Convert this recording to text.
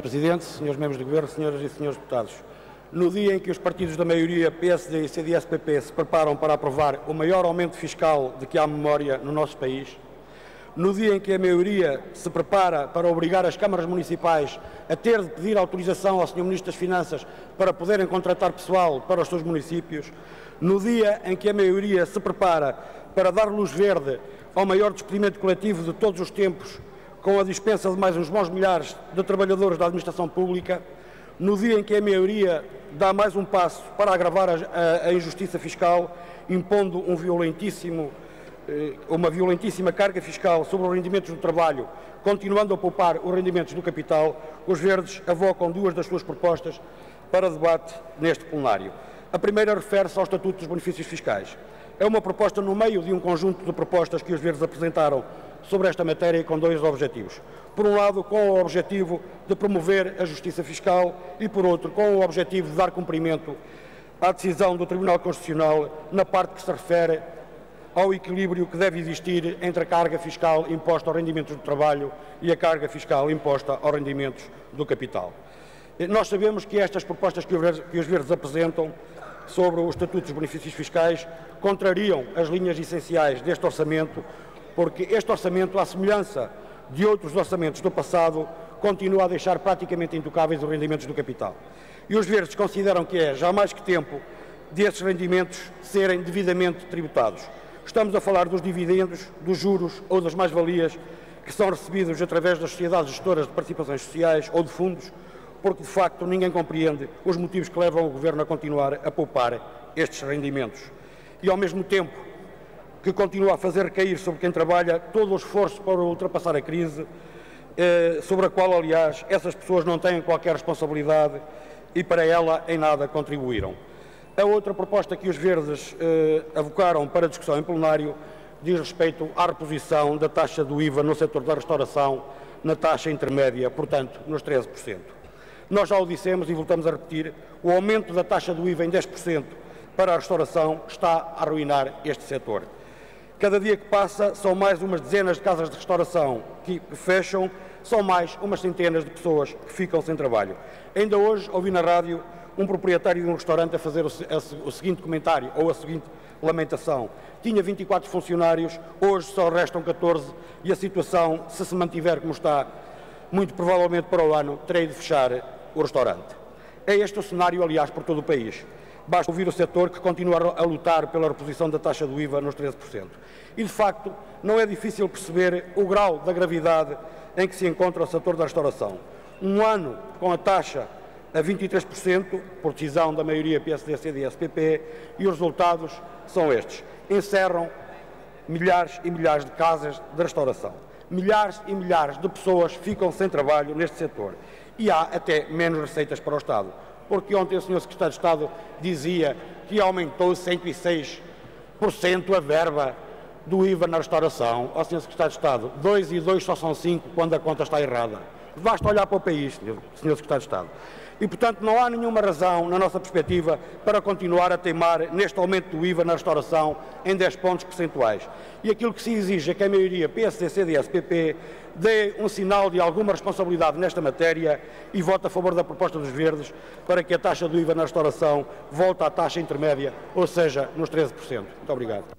Presidente, senhores membros do Governo, senhoras e senhores deputados, no dia em que os partidos da maioria PSD e CDS-PP se preparam para aprovar o maior aumento fiscal de que há memória no nosso país, no dia em que a maioria se prepara para obrigar as câmaras municipais a ter de pedir autorização ao Sr. Ministro das Finanças para poderem contratar pessoal para os seus municípios, no dia em que a maioria se prepara para dar luz verde ao maior despedimento coletivo de todos os tempos, com a dispensa de mais uns bons milhares de trabalhadores da administração pública, no dia em que a maioria dá mais um passo para agravar a injustiça fiscal, impondo uma violentíssima carga fiscal sobre os rendimentos do trabalho, continuando a poupar os rendimentos do capital, os Verdes avocam duas das suas propostas para debate neste plenário. A primeira refere-se ao Estatuto dos Benefícios Fiscais. É uma proposta no meio de um conjunto de propostas que os Verdes apresentaram sobre esta matéria com dois objetivos. Por um lado, com o objetivo de promover a justiça fiscal e, por outro, com o objetivo de dar cumprimento à decisão do Tribunal Constitucional na parte que se refere ao equilíbrio que deve existir entre a carga fiscal imposta aos rendimentos do trabalho e a carga fiscal imposta aos rendimentos do capital. Nós sabemos que estas propostas que os Verdes apresentam sobre o Estatuto dos Benefícios Fiscais contrariam as linhas essenciais deste orçamento, porque este orçamento, à semelhança de outros orçamentos do passado, continua a deixar praticamente intocáveis os rendimentos do capital. E os Verdes consideram que é já mais que tempo desses rendimentos serem devidamente tributados. Estamos a falar dos dividendos, dos juros ou das mais-valias que são recebidos através das sociedades gestoras de participações sociais ou de fundos, porque de facto ninguém compreende os motivos que levam o Governo a continuar a poupar estes rendimentos. E ao mesmo tempo que continua a fazer recair sobre quem trabalha todo o esforço para ultrapassar a crise, sobre a qual, aliás, essas pessoas não têm qualquer responsabilidade e para ela em nada contribuíram. A outra proposta que os Verdes avocaram para discussão em plenário diz respeito à reposição da taxa do IVA no setor da restauração na taxa intermédia, portanto, nos 13%. Nós já o dissemos e voltamos a repetir, o aumento da taxa do IVA em 10% para a restauração está a arruinar este setor. Cada dia que passa são mais umas dezenas de casas de restauração que fecham, são mais umas centenas de pessoas que ficam sem trabalho. Ainda hoje ouvi na rádio um proprietário de um restaurante a fazer o seguinte comentário, ou a seguinte lamentação. Tinha 24 funcionários, hoje só restam 14 e a situação, se se mantiver como está, muito provavelmente para o ano, terei de fechar o restaurante. É este o cenário, aliás, por todo o país. Basta ouvir o setor que continua a lutar pela reposição da taxa do IVA nos 13%. E, de facto, não é difícil perceber o grau da gravidade em que se encontra o setor da restauração. Um ano com a taxa a 23%, por decisão da maioria PSD, CDS, PP, e os resultados são estes. Encerram milhares e milhares de casas de restauração. Milhares e milhares de pessoas ficam sem trabalho neste setor. E há até menos receitas para o Estado. Porque ontem o Sr. Secretário de Estado dizia que aumentou 106% a verba do IVA na restauração. Ó Sr. Secretário de Estado, 2 e 2 só são 5 quando a conta está errada. Basta olhar para o país, Sr. Secretário de Estado. E, portanto, não há nenhuma razão, na nossa perspectiva, para continuar a teimar neste aumento do IVA na restauração em 10 pontos percentuais. E aquilo que se exige é que a maioria PSD, CDS, PP dê um sinal de alguma responsabilidade nesta matéria e vote a favor da proposta dos Verdes para que a taxa do IVA na restauração volte à taxa intermédia, ou seja, nos 13%. Muito obrigado.